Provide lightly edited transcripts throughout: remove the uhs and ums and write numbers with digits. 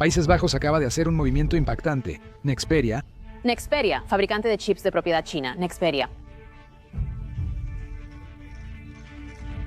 Países Bajos acaba de hacer un movimiento impactante. Nexperia, Nexperia, fabricante de chips de propiedad china. Nexperia.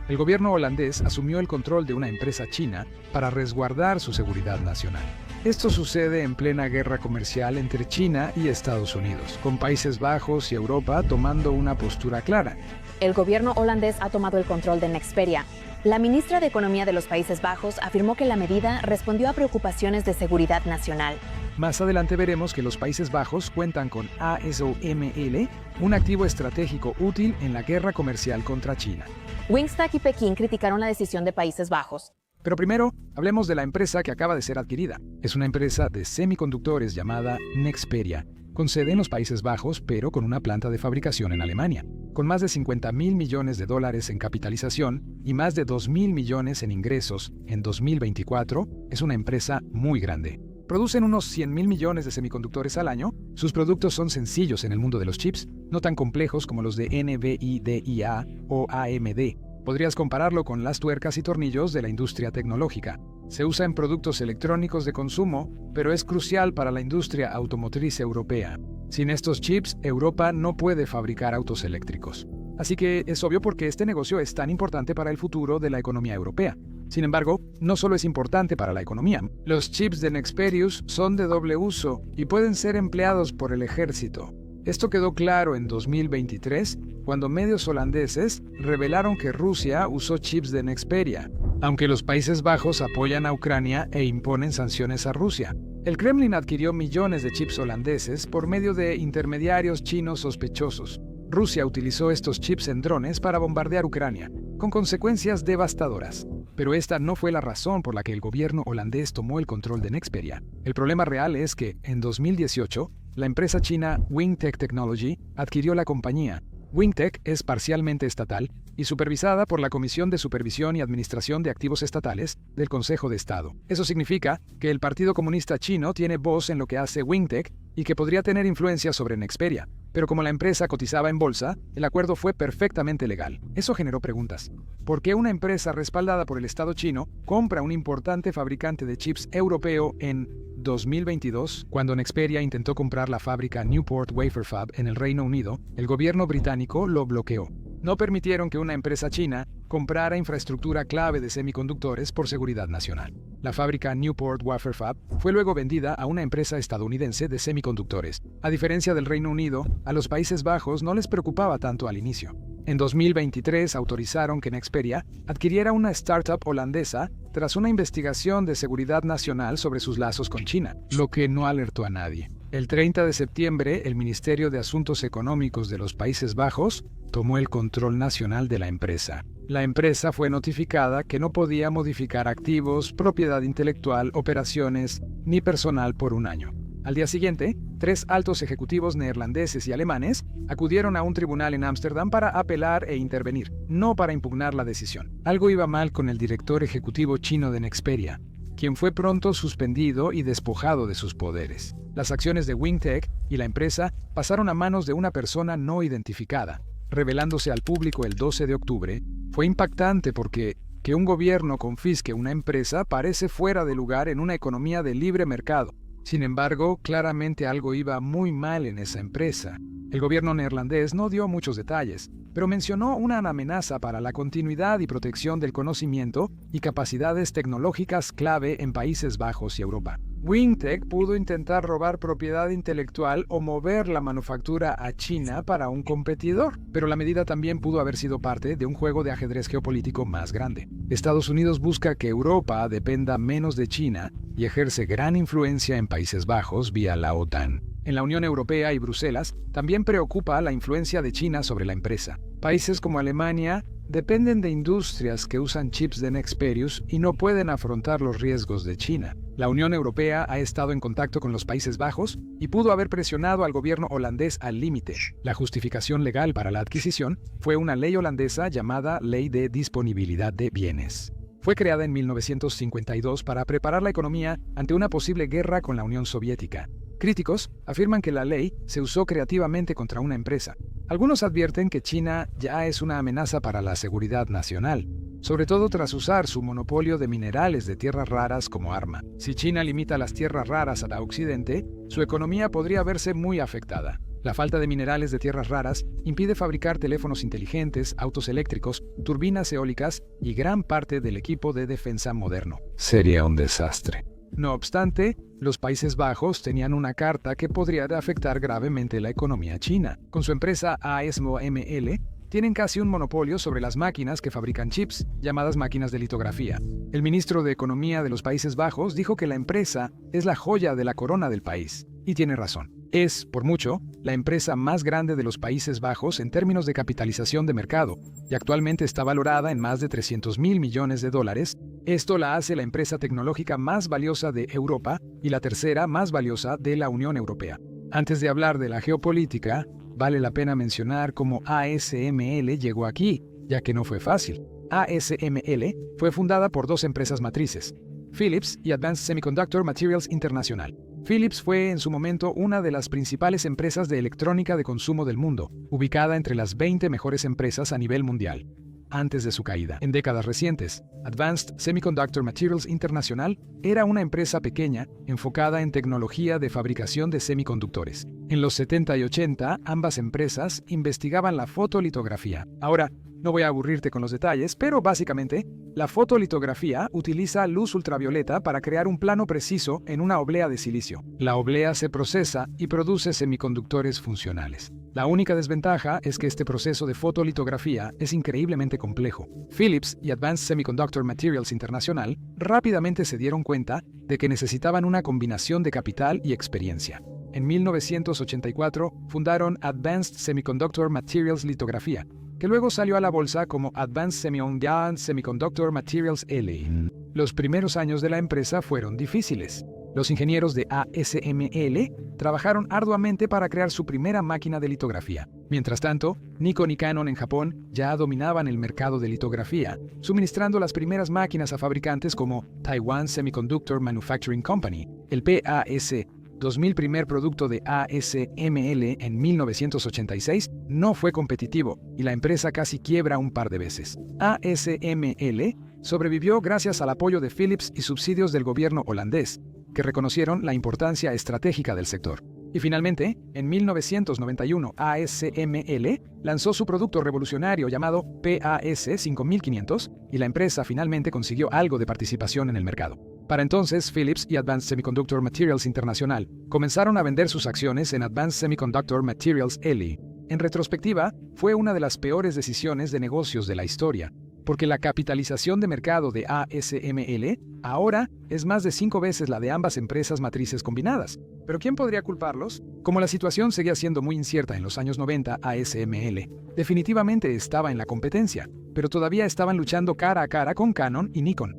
el gobierno holandés asumió el control de una empresa china para resguardar su seguridad nacional. Esto sucede en plena guerra comercial entre China y Estados Unidos, con Países Bajos y Europa tomando una postura clara. El gobierno holandés ha tomado el control de Nexperia. La ministra de Economía de los Países Bajos afirmó que la medida respondió a preocupaciones de seguridad nacional. Más adelante veremos que los Países Bajos cuentan con ASML, un activo estratégico útil en la guerra comercial contra China. Wingstack y Pekín criticaron la decisión de Países Bajos. Pero primero, hablemos de la empresa que acaba de ser adquirida. Es una empresa de semiconductores llamada Nexperia, con sede en los Países Bajos, pero con una planta de fabricación en Alemania. Con más de 50.000 millones de dólares en capitalización y más de 2.000 millones en ingresos en 2024, es una empresa muy grande. Producen unos 100.000 millones de semiconductores al año. Sus productos son sencillos en el mundo de los chips, no tan complejos como los de NVIDIA o AMD. Podrías compararlo con las tuercas y tornillos de la industria tecnológica. Se usa en productos electrónicos de consumo, pero es crucial para la industria automotriz europea. Sin estos chips, Europa no puede fabricar autos eléctricos. Así que es obvio por qué este negocio es tan importante para el futuro de la economía europea. Sin embargo, no solo es importante para la economía. Los chips de Nexperius son de doble uso y pueden ser empleados por el ejército. Esto quedó claro en 2023, cuando medios holandeses revelaron que Rusia usó chips de Nexperia, aunque los Países Bajos apoyan a Ucrania e imponen sanciones a Rusia. El Kremlin adquirió millones de chips holandeses por medio de intermediarios chinos sospechosos. Rusia utilizó estos chips en drones para bombardear Ucrania, con consecuencias devastadoras. Pero esta no fue la razón por la que el gobierno holandés tomó el control de Nexperia. El problema real es que, en 2018, la empresa china Wingtech Technology adquirió la compañía. Wingtech es parcialmente estatal y supervisada por la Comisión de Supervisión y Administración de Activos Estatales del Consejo de Estado. Eso significa que el Partido Comunista Chino tiene voz en lo que hace Wingtech y que podría tener influencia sobre Nexperia. Pero como la empresa cotizaba en bolsa, el acuerdo fue perfectamente legal. Eso generó preguntas. ¿Por qué una empresa respaldada por el Estado chino compra un importante fabricante de chips europeo en 2022? Cuando Nexperia intentó comprar la fábrica Newport Wafer Fab en el Reino Unido, el gobierno británico lo bloqueó. No permitieron que una empresa china comprara infraestructura clave de semiconductores por seguridad nacional. La fábrica Newport Wafer Fab fue luego vendida a una empresa estadounidense de semiconductores. A diferencia del Reino Unido, a los Países Bajos no les preocupaba tanto al inicio. En 2023 autorizaron que Nexperia adquiriera una startup holandesa tras una investigación de seguridad nacional sobre sus lazos con China, lo que no alertó a nadie. El 30 de septiembre, el Ministerio de Asuntos Económicos de los Países Bajos tomó el control nacional de la empresa. La empresa fue notificada que no podía modificar activos, propiedad intelectual, operaciones ni personal por un año. Al día siguiente, 3 altos ejecutivos neerlandeses y alemanes acudieron a un tribunal en Ámsterdam para apelar e intervenir, no para impugnar la decisión. Algo iba mal con el director ejecutivo chino de Nexperia, quien fue pronto suspendido y despojado de sus poderes. Las acciones de Wingtech y la empresa pasaron a manos de una persona no identificada. Revelándose al público el 12 de octubre, fue impactante porque que un gobierno confisque una empresa parece fuera de lugar en una economía de libre mercado. Sin embargo, claramente algo iba muy mal en esa empresa. El gobierno neerlandés no dio muchos detalles, pero mencionó una amenaza para la continuidad y protección del conocimiento y capacidades tecnológicas clave en Países Bajos y Europa. Wingtech pudo intentar robar propiedad intelectual o mover la manufactura a China para un competidor, pero la medida también pudo haber sido parte de un juego de ajedrez geopolítico más grande. Estados Unidos busca que Europa dependa menos de China y ejerce gran influencia en Países Bajos vía la OTAN. En la Unión Europea y Bruselas también preocupa la influencia de China sobre la empresa. Países como Alemania dependen de industrias que usan chips de Nexperius y no pueden afrontar los riesgos de China. La Unión Europea ha estado en contacto con los Países Bajos y pudo haber presionado al gobierno holandés al límite. La justificación legal para la adquisición fue una ley holandesa llamada Ley de Disponibilidad de Bienes. Fue creada en 1952 para preparar la economía ante una posible guerra con la Unión Soviética. Críticos afirman que la ley se usó creativamente contra una empresa. Algunos advierten que China ya es una amenaza para la seguridad nacional. sobre todo tras usar su monopolio de minerales de tierras raras como arma. Si China limita las tierras raras a Occidente, su economía podría verse muy afectada. La falta de minerales de tierras raras impide fabricar teléfonos inteligentes, autos eléctricos, turbinas eólicas y gran parte del equipo de defensa moderno. Sería un desastre. No obstante, los Países Bajos tenían una carta que podría afectar gravemente la economía china. Con su empresa ASML, tienen casi un monopolio sobre las máquinas que fabrican chips, llamadas máquinas de litografía. El ministro de Economía de los Países Bajos dijo que la empresa es la joya de la corona del país. Y tiene razón. Es, por mucho, la empresa más grande de los Países Bajos en términos de capitalización de mercado, y actualmente está valorada en más de 300.000 millones de dólares. Esto la hace la empresa tecnológica más valiosa de Europa y la tercera más valiosa de la Unión Europea. Antes de hablar de la geopolítica, vale la pena mencionar cómo ASML llegó aquí, ya que no fue fácil. ASML fue fundada por dos empresas matrices, Philips y Advanced Semiconductor Materials International. Philips fue en su momento una de las principales empresas de electrónica de consumo del mundo, ubicada entre las 20 mejores empresas a nivel mundial. Antes de su caída, en décadas recientes, Advanced Semiconductor Materials International era una empresa pequeña enfocada en tecnología de fabricación de semiconductores. En los 70 y 80, ambas empresas investigaban la fotolitografía. Ahora, no voy a aburrirte con los detalles, pero básicamente, la fotolitografía utiliza luz ultravioleta para crear un plano preciso en una oblea de silicio. La oblea se procesa y produce semiconductores funcionales. La única desventaja es que este proceso de fotolitografía es increíblemente complejo. Philips y Advanced Semiconductor Materials International rápidamente se dieron cuenta de que necesitaban una combinación de capital y experiencia. En 1984 fundaron Advanced Semiconductor Materials Litografía, que luego salió a la bolsa como Advanced Semiconductor Materials LA. Los primeros años de la empresa fueron difíciles. Los ingenieros de ASML trabajaron arduamente para crear su primera máquina de litografía. Mientras tanto, Nikon y Canon en Japón ya dominaban el mercado de litografía, suministrando las primeras máquinas a fabricantes como Taiwan Semiconductor Manufacturing Company, el PAS. 2000 primer producto de ASML en 1986 no fue competitivo y la empresa casi quiebra un par de veces. ASML sobrevivió gracias al apoyo de Philips y subsidios del gobierno holandés, que reconocieron la importancia estratégica del sector. Y finalmente, en 1991, ASML lanzó su producto revolucionario llamado PAS 5500 y la empresa finalmente consiguió algo de participación en el mercado. Para entonces, Philips y Advanced Semiconductor Materials International comenzaron a vender sus acciones en Advanced Semiconductor Materials LA. En retrospectiva, fue una de las peores decisiones de negocios de la historia, porque la capitalización de mercado de ASML ahora es más de 5 veces la de ambas empresas matrices combinadas. ¿Pero quién podría culparlos? Como la situación seguía siendo muy incierta en los años 90, ASML definitivamente estaba en la competencia, pero todavía estaban luchando cara a cara con Canon y Nikon.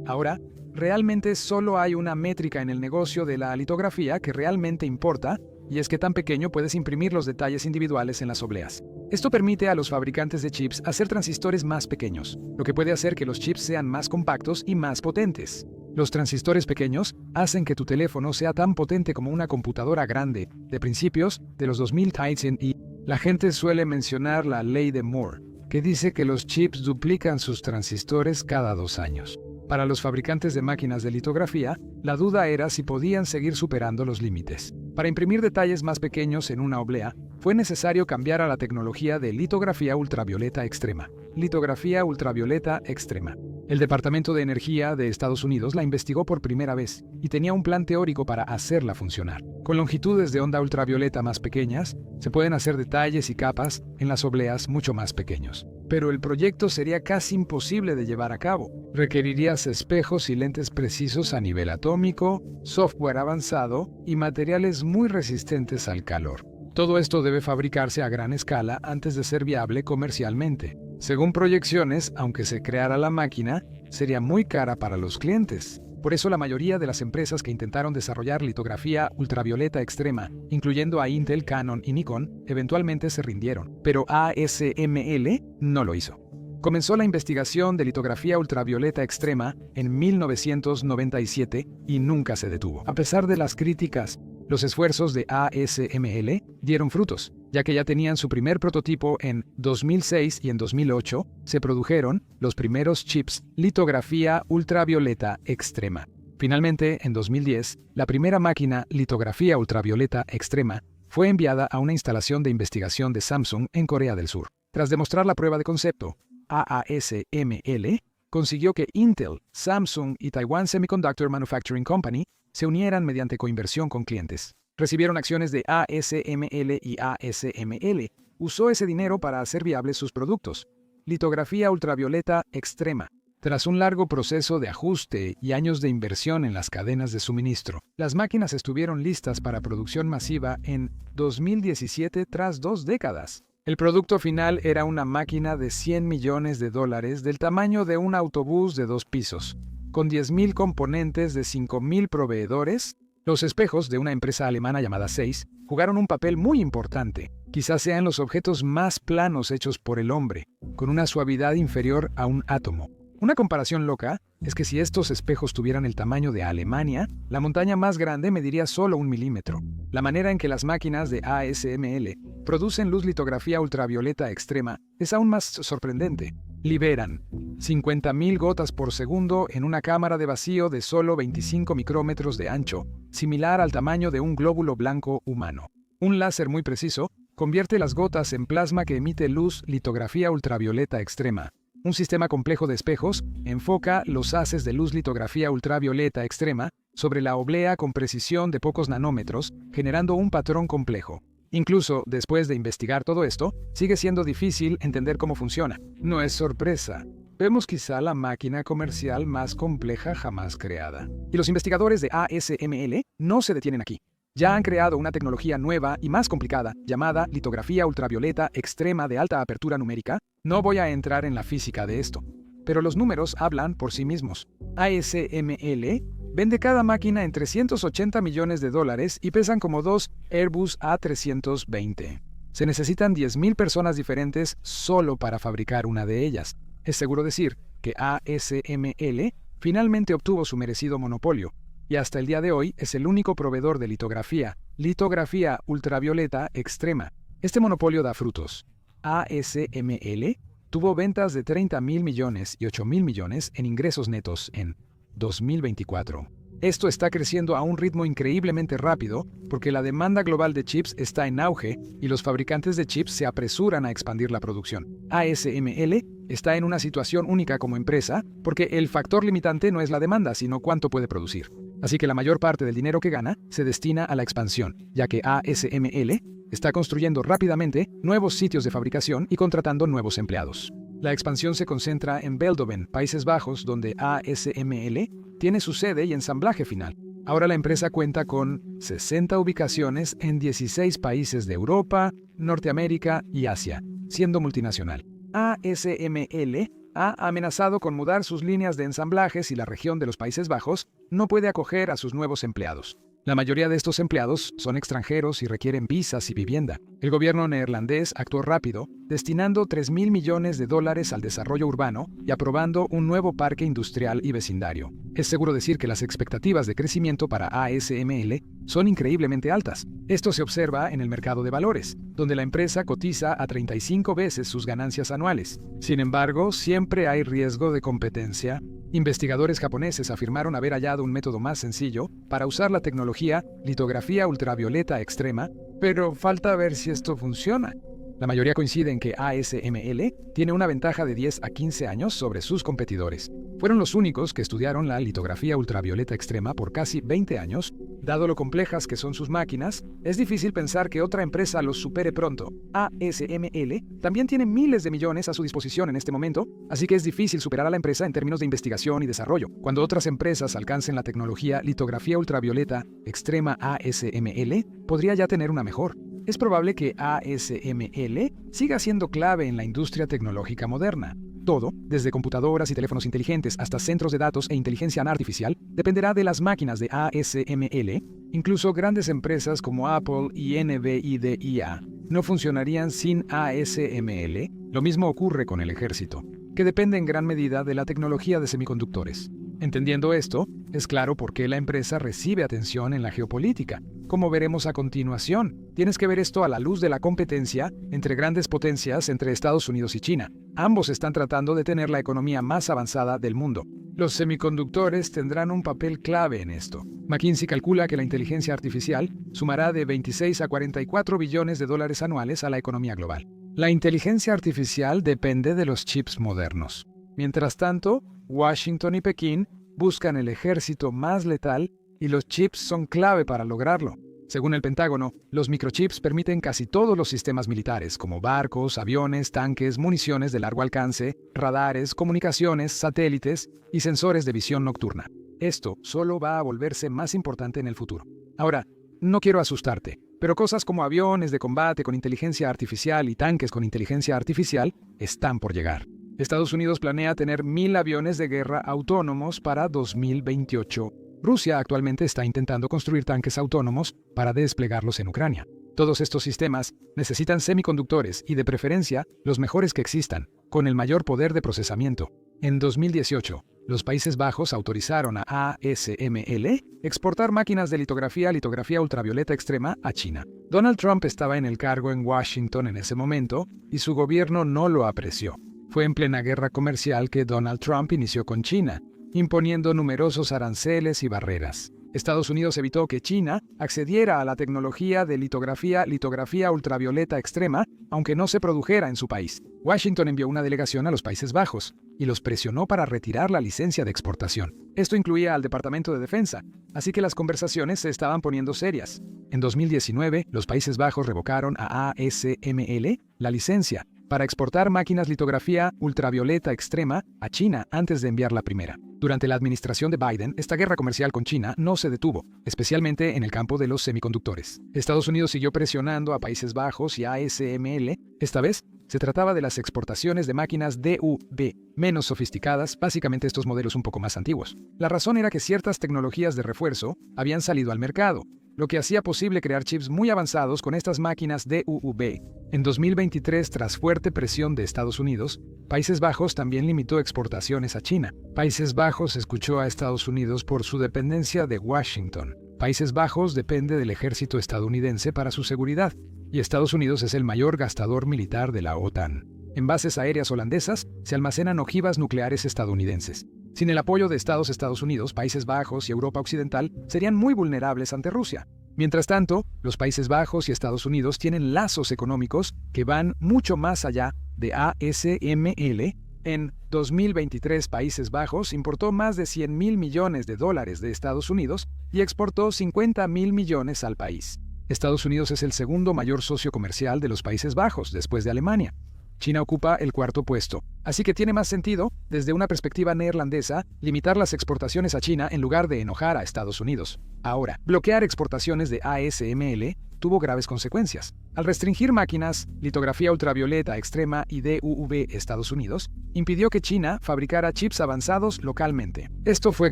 Ahora, realmente solo hay una métrica en el negocio de la litografía que realmente importa, y es que tan pequeño puedes imprimir los detalles individuales en las obleas. Esto permite a los fabricantes de chips hacer transistores más pequeños, lo que puede hacer que los chips sean más compactos y más potentes. Los transistores pequeños hacen que tu teléfono sea tan potente como una computadora grande, de principios de los 2000 Titan, y la gente suele mencionar la ley de Moore, que dice que los chips duplican sus transistores cada 2 años. Para los fabricantes de máquinas de litografía, la duda era si podían seguir superando los límites. Para imprimir detalles más pequeños en una oblea, fue necesario cambiar a la tecnología de litografía ultravioleta extrema. Litografía ultravioleta extrema. El Departamento de Energía de Estados Unidos la investigó por primera vez y tenía un plan teórico para hacerla funcionar. Con longitudes de onda ultravioleta más pequeñas, se pueden hacer detalles y capas en las obleas mucho más pequeños. Pero el proyecto sería casi imposible de llevar a cabo. Requerirías espejos y lentes precisos a nivel atómico, software avanzado y materiales muy resistentes al calor. Todo esto debe fabricarse a gran escala antes de ser viable comercialmente. Según proyecciones, aunque se creara la máquina, sería muy cara para los clientes. Por eso la mayoría de las empresas que intentaron desarrollar litografía ultravioleta extrema, incluyendo a Intel, Canon y Nikon, eventualmente se rindieron. Pero ASML no lo hizo. Comenzó la investigación de litografía ultravioleta extrema en 1997 y nunca se detuvo. A pesar de las críticas, los esfuerzos de ASML dieron frutos. ya que ya tenían su primer prototipo en 2006 y en 2008 se produjeron los primeros chips litografía ultravioleta extrema. Finalmente, en 2010, la primera máquina litografía ultravioleta extrema fue enviada a una instalación de investigación de Samsung en Corea del Sur. Tras demostrar la prueba de concepto, ASML consiguió que Intel, Samsung y Taiwan Semiconductor Manufacturing Company se unieran mediante coinversión con clientes. Recibieron acciones de ASML y ASML usó ese dinero para hacer viables sus productos. Litografía ultravioleta extrema. Tras un largo proceso de ajuste y años de inversión en las cadenas de suministro, las máquinas estuvieron listas para producción masiva en 2017 tras 2 décadas. El producto final era una máquina de $100 millones del tamaño de un autobús de 2 pisos, con 10.000 componentes de 5.000 proveedores. Los espejos de una empresa alemana llamada Zeiss jugaron un papel muy importante. Quizás sean los objetos más planos hechos por el hombre, con una suavidad inferior a un átomo. Una comparación loca es que si estos espejos tuvieran el tamaño de Alemania, la montaña más grande mediría solo 1 milímetro. La manera en que las máquinas de ASML producen luz litografía ultravioleta extrema es aún más sorprendente. Liberan 50.000 gotas por segundo en una cámara de vacío de solo 25 micrómetros de ancho, similar al tamaño de un glóbulo blanco humano. Un láser muy preciso convierte las gotas en plasma que emite luz litografía ultravioleta extrema. Un sistema complejo de espejos enfoca los haces de luz litografía ultravioleta extrema sobre la oblea con precisión de pocos nanómetros, generando un patrón complejo. Incluso después de investigar todo esto, sigue siendo difícil entender cómo funciona. No es sorpresa. Vemos quizá la máquina comercial más compleja jamás creada. Y los investigadores de ASML no se detienen aquí. Ya han creado una tecnología nueva y más complicada, llamada litografía ultravioleta extrema de alta apertura numérica. No voy a entrar en la física de esto, pero los números hablan por sí mismos. ASML vende cada máquina en $380 millones y pesan como 2 Airbus A320. Se necesitan 10.000 personas diferentes solo para fabricar una de ellas. Es seguro decir que ASML finalmente obtuvo su merecido monopolio, y hasta el día de hoy es el único proveedor de litografía ultravioleta extrema. Este monopolio da frutos. ASML tuvo ventas de 30.000 millones y 8.000 millones en ingresos netos en 2024. Esto está creciendo a un ritmo increíblemente rápido porque la demanda global de chips está en auge y los fabricantes de chips se apresuran a expandir la producción. ASML está en una situación única como empresa porque el factor limitante no es la demanda, sino cuánto puede producir. Así que la mayor parte del dinero que gana se destina a la expansión, ya que ASML está construyendo rápidamente nuevos sitios de fabricación y contratando nuevos empleados. La expansión se concentra en Veldhoven, Países Bajos, donde ASML tiene su sede y ensamblaje final. Ahora la empresa cuenta con 60 ubicaciones en 16 países de Europa, Norteamérica y Asia, siendo multinacional. ASML ha amenazado con mudar sus líneas de ensamblaje si la región de los Países Bajos no puede acoger a sus nuevos empleados. La mayoría de estos empleados son extranjeros y requieren visas y vivienda. El gobierno neerlandés actuó rápido, destinando $3.000 millones al desarrollo urbano y aprobando un nuevo parque industrial y vecindario. Es seguro decir que las expectativas de crecimiento para ASML son increíblemente altas. Esto se observa en el mercado de valores, donde la empresa cotiza a 35 veces sus ganancias anuales. Sin embargo, siempre hay riesgo de competencia. Investigadores japoneses afirmaron haber hallado un método más sencillo para usar la tecnología litografía ultravioleta extrema, pero falta ver si esto funciona. La mayoría coincide en que ASML tiene una ventaja de 10 a 15 años sobre sus competidores. Fueron los únicos que estudiaron la litografía ultravioleta extrema por casi 20 años. Dado lo complejas que son sus máquinas, es difícil pensar que otra empresa los supere pronto. ASML también tiene miles de millones a su disposición en este momento, así que es difícil superar a la empresa en términos de investigación y desarrollo. Cuando otras empresas alcancen la tecnología litografía ultravioleta extrema ASML, podría ya tener una mejor. Es probable que ASML siga siendo clave en la industria tecnológica moderna. Todo, desde computadoras y teléfonos inteligentes hasta centros de datos e inteligencia artificial, dependerá de las máquinas de ASML. Incluso grandes empresas como Apple y NVIDIA no funcionarían sin ASML. Lo mismo ocurre con el ejército, que depende en gran medida de la tecnología de semiconductores. Entendiendo esto, es claro por qué la empresa recibe atención en la geopolítica. Como veremos a continuación, tienes que ver esto a la luz de la competencia entre grandes potencias entre Estados Unidos y China. Ambos están tratando de tener la economía más avanzada del mundo. Los semiconductores tendrán un papel clave en esto. McKinsey calcula que la inteligencia artificial sumará de 26 a 44 billones de dólares anuales a la economía global. La inteligencia artificial depende de los chips modernos. Mientras tanto, Washington y Pekín buscan el ejército más letal y los chips son clave para lograrlo. Según el Pentágono, los microchips permiten casi todos los sistemas militares, como barcos, aviones, tanques, municiones de largo alcance, radares, comunicaciones, satélites y sensores de visión nocturna. Esto solo va a volverse más importante en el futuro. Ahora, no quiero asustarte, pero cosas como aviones de combate con inteligencia artificial y tanques con inteligencia artificial están por llegar. Estados Unidos planea tener 1,000 aviones de guerra autónomos para 2028. Rusia actualmente está intentando construir tanques autónomos para desplegarlos en Ucrania. Todos estos sistemas necesitan semiconductores y, de preferencia, los mejores que existan, con el mayor poder de procesamiento. En 2018, los Países Bajos autorizaron a ASML exportar máquinas de litografía ultravioleta extrema a China. Donald Trump estaba en el cargo en Washington en ese momento y su gobierno no lo apreció. Fue en plena guerra comercial que Donald Trump inició con China, imponiendo numerosos aranceles y barreras. Estados Unidos evitó que China accediera a la tecnología de litografía ultravioleta extrema, aunque no se produjera en su país. Washington envió una delegación a los Países Bajos y los presionó para retirar la licencia de exportación. Esto incluía al Departamento de Defensa, así que las conversaciones se estaban poniendo serias. En 2019, los Países Bajos revocaron a ASML la licencia para exportar máquinas litografía ultravioleta extrema a China antes de enviar la primera. Durante la administración de Biden, esta guerra comercial con China no se detuvo, especialmente en el campo de los semiconductores. Estados Unidos siguió presionando a Países Bajos y a ASML. Esta vez, se trataba de las exportaciones de máquinas DUV, menos sofisticadas, básicamente estos modelos un poco más antiguos. La razón era que ciertas tecnologías de refuerzo habían salido al mercado, lo que hacía posible crear chips muy avanzados con estas máquinas DUV. En 2023, tras fuerte presión de Estados Unidos, Países Bajos también limitó exportaciones a China. Países Bajos escuchó a Estados Unidos por su dependencia de Washington. Países Bajos depende del ejército estadounidense para su seguridad, y Estados Unidos es el mayor gastador militar de la OTAN. En bases aéreas holandesas se almacenan ojivas nucleares estadounidenses. Sin el apoyo de Estados Unidos, Países Bajos y Europa Occidental serían muy vulnerables ante Rusia. Mientras tanto, los Países Bajos y Estados Unidos tienen lazos económicos que van mucho más allá de ASML. En 2023, Países Bajos importó más de 100,000 millones de dólares de Estados Unidos y exportó 50,000 millones al país. Estados Unidos es el segundo mayor socio comercial de los Países Bajos, después de Alemania. China ocupa el cuarto puesto, así que tiene más sentido, desde una perspectiva neerlandesa, limitar las exportaciones a China en lugar de enojar a Estados Unidos. Ahora, bloquear exportaciones de ASML tuvo graves consecuencias. Al restringir máquinas, litografía ultravioleta extrema y DUV Estados Unidos, impidió que China fabricara chips avanzados localmente. Esto fue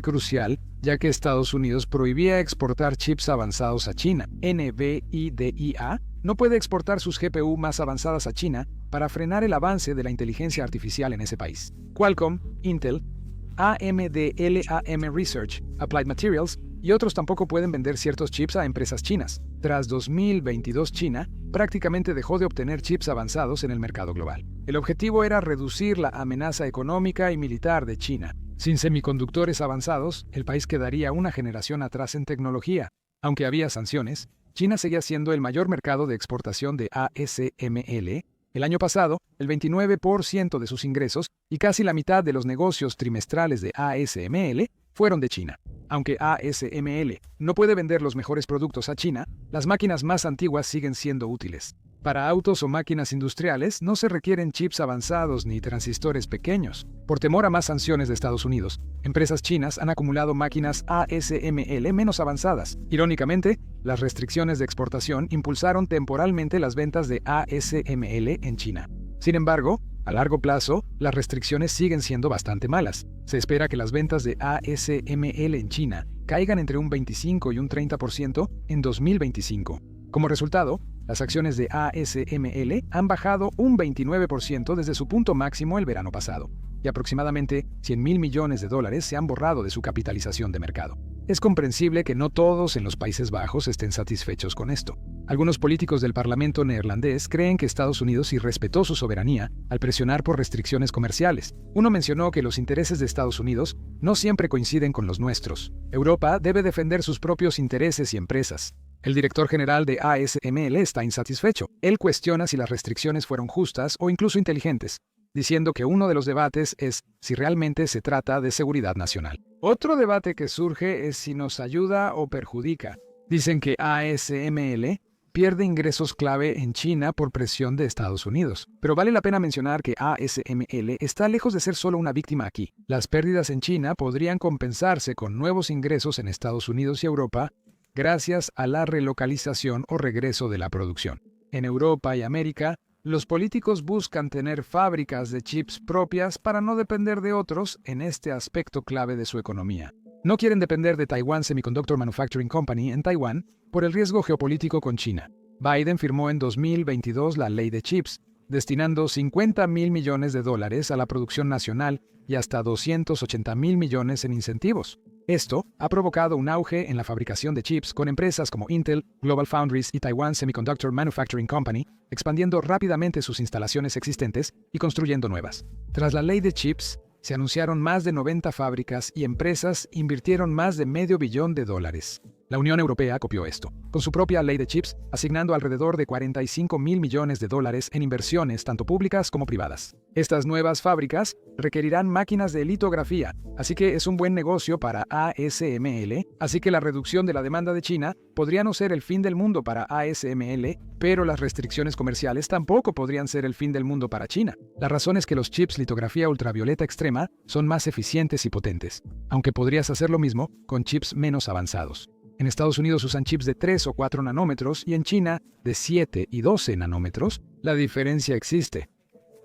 crucial, ya que Estados Unidos prohibía exportar chips avanzados a China. NVIDIA no puede exportar sus GPU más avanzadas a China para frenar el avance de la inteligencia artificial en ese país. Qualcomm, Intel, AMD, LAM Research, Applied Materials y otros tampoco pueden vender ciertos chips a empresas chinas. Tras 2022, China prácticamente dejó de obtener chips avanzados en el mercado global. El objetivo era reducir la amenaza económica y militar de China. Sin semiconductores avanzados, el país quedaría una generación atrás en tecnología. Aunque había sanciones, China seguía siendo el mayor mercado de exportación de ASML. El año pasado, el 29% de sus ingresos y casi la mitad de los negocios trimestrales de ASML fueron de China. Aunque ASML no puede vender los mejores productos a China, las máquinas más antiguas siguen siendo útiles. Para autos o máquinas industriales no se requieren chips avanzados ni transistores pequeños. Por temor a más sanciones de Estados Unidos, empresas chinas han acumulado máquinas ASML menos avanzadas. Irónicamente, las restricciones de exportación impulsaron temporalmente las ventas de ASML en China. Sin embargo, a largo plazo, las restricciones siguen siendo bastante malas. Se espera que las ventas de ASML en China caigan entre un 25 y un 30% en 2025. Como resultado, Las acciones de ASML han bajado un 29% desde su punto máximo el verano pasado, y aproximadamente 100.000 millones de dólares se han borrado de su capitalización de mercado. Es comprensible que no todos en los Países Bajos estén satisfechos con esto. Algunos políticos del Parlamento neerlandés creen que Estados Unidos irrespetó su soberanía al presionar por restricciones comerciales. Uno mencionó que los intereses de Estados Unidos no siempre coinciden con los nuestros. Europa debe defender sus propios intereses y empresas. El director general de ASML está insatisfecho. Él cuestiona si las restricciones fueron justas o incluso inteligentes, diciendo que uno de los debates es si realmente se trata de seguridad nacional. Otro debate que surge es si nos ayuda o perjudica. Dicen que ASML pierde ingresos clave en China por presión de Estados Unidos. Pero vale la pena mencionar que ASML está lejos de ser solo una víctima aquí. Las pérdidas en China podrían compensarse con nuevos ingresos en Estados Unidos y Europa gracias a la relocalización o regreso de la producción. En Europa y América, los políticos buscan tener fábricas de chips propias para no depender de otros en este aspecto clave de su economía. No quieren depender de Taiwan Semiconductor Manufacturing Company en Taiwán por el riesgo geopolítico con China. Biden firmó en 2022 la ley de chips, destinando 50.000 millones de dólares a la producción nacional y hasta 280.000 millones en incentivos. Esto ha provocado un auge en la fabricación de chips con empresas como Intel, Global Foundries y Taiwan Semiconductor Manufacturing Company, expandiendo rápidamente sus instalaciones existentes y construyendo nuevas. Tras la ley de chips, se anunciaron más de 90 fábricas y empresas invirtieron más de $500 millones. La Unión Europea copió esto, con su propia ley de chips, asignando alrededor de 45.000 millones de dólares en inversiones tanto públicas como privadas. Estas nuevas fábricas requerirán máquinas de litografía, así que es un buen negocio para ASML, así que la reducción de la demanda de China podría no ser el fin del mundo para ASML, pero las restricciones comerciales tampoco podrían ser el fin del mundo para China. La razón es que los chips litografía ultravioleta extrema son más eficientes y potentes, aunque podrías hacer lo mismo con chips menos avanzados. En Estados Unidos usan chips de 3 o 4 nanómetros y en China de 7 y 12 nanómetros. La diferencia existe,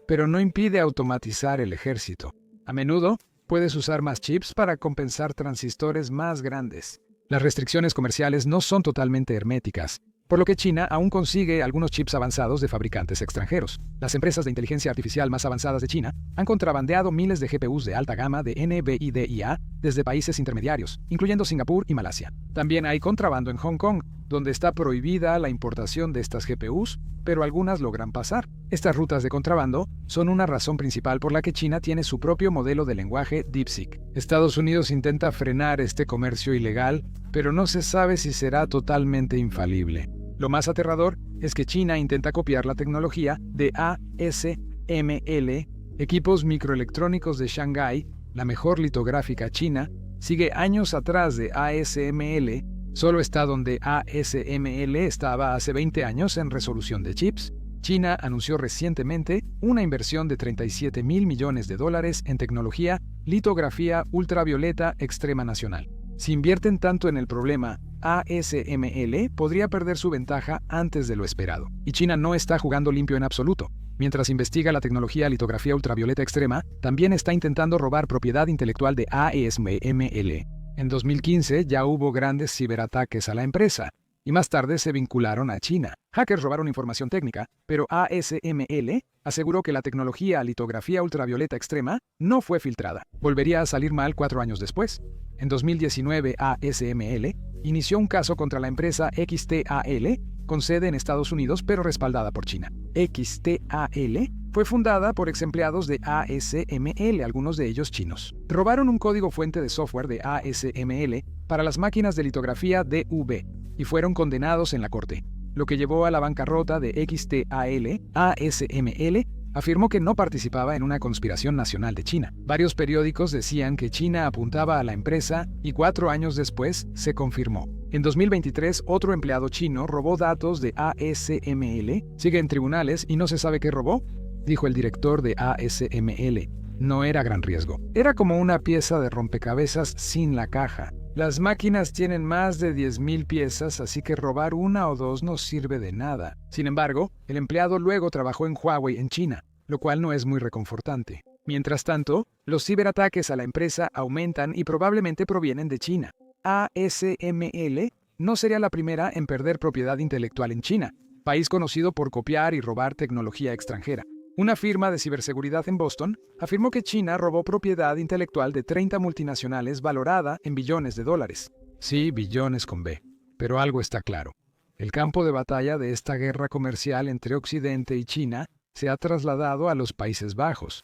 pero no impide automatizar el ejército. A menudo, puedes usar más chips para compensar transistores más grandes. Las restricciones comerciales no son totalmente herméticas, por lo que China aún consigue algunos chips avanzados de fabricantes extranjeros. Las empresas de inteligencia artificial más avanzadas de China han contrabandeado miles de GPUs de alta gama de NVIDIA desde países intermediarios, incluyendo Singapur y Malasia. También hay contrabando en Hong Kong, donde está prohibida la importación de estas GPUs, pero algunas logran pasar. Estas rutas de contrabando son una razón principal por la que China tiene su propio modelo de lenguaje DeepSeek. Estados Unidos intenta frenar este comercio ilegal, pero no se sabe si será totalmente infalible. Lo más aterrador es que China intenta copiar la tecnología de ASML. Equipos microelectrónicos de Shanghái, la mejor litográfica china, sigue años atrás de ASML, solo está donde ASML estaba hace 20 años en resolución de chips. China anunció recientemente una inversión de $37.000 millones en tecnología litografía ultravioleta extrema nacional. Si invierten tanto en el problema, ASML podría perder su ventaja antes de lo esperado. Y China no está jugando limpio en absoluto. Mientras investiga la tecnología litografía ultravioleta extrema, también está intentando robar propiedad intelectual de ASML. En 2015 ya hubo grandes ciberataques a la empresa, y más tarde se vincularon a China. Hackers robaron información técnica, pero ASML aseguró que la tecnología litografía ultravioleta extrema no fue filtrada. Volvería a salir mal 4 años después. En 2019, ASML inició un caso contra la empresa XTAL, con sede en Estados Unidos pero respaldada por China. XTAL fue fundada por exempleados de ASML, algunos de ellos chinos. Robaron un código fuente de software de ASML para las máquinas de litografía DV y fueron condenados en la corte, lo que llevó a la bancarrota de XTAL. ASML afirmó que no participaba en una conspiración nacional de China. Varios periódicos decían que China apuntaba a la empresa y 4 años después se confirmó. En 2023, otro empleado chino robó datos de ASML. Sigue en tribunales y no se sabe qué robó, dijo el director de ASML. No era gran riesgo. Era como una pieza de rompecabezas sin la caja. Las máquinas tienen más de 10.000 piezas, así que robar 1 o 2 no sirve de nada. Sin embargo, el empleado luego trabajó en Huawei en China, lo cual no es muy reconfortante. Mientras tanto, los ciberataques a la empresa aumentan y probablemente provienen de China. ASML no sería la primera en perder propiedad intelectual en China. país conocido por copiar y robar tecnología extranjera. Una firma de ciberseguridad en Boston afirmó que China robó propiedad intelectual de 30 multinacionales valorada en billones de dólares. Sí, billones con B. Pero algo está claro. El campo de batalla de esta guerra comercial entre Occidente y China se ha trasladado a los Países Bajos.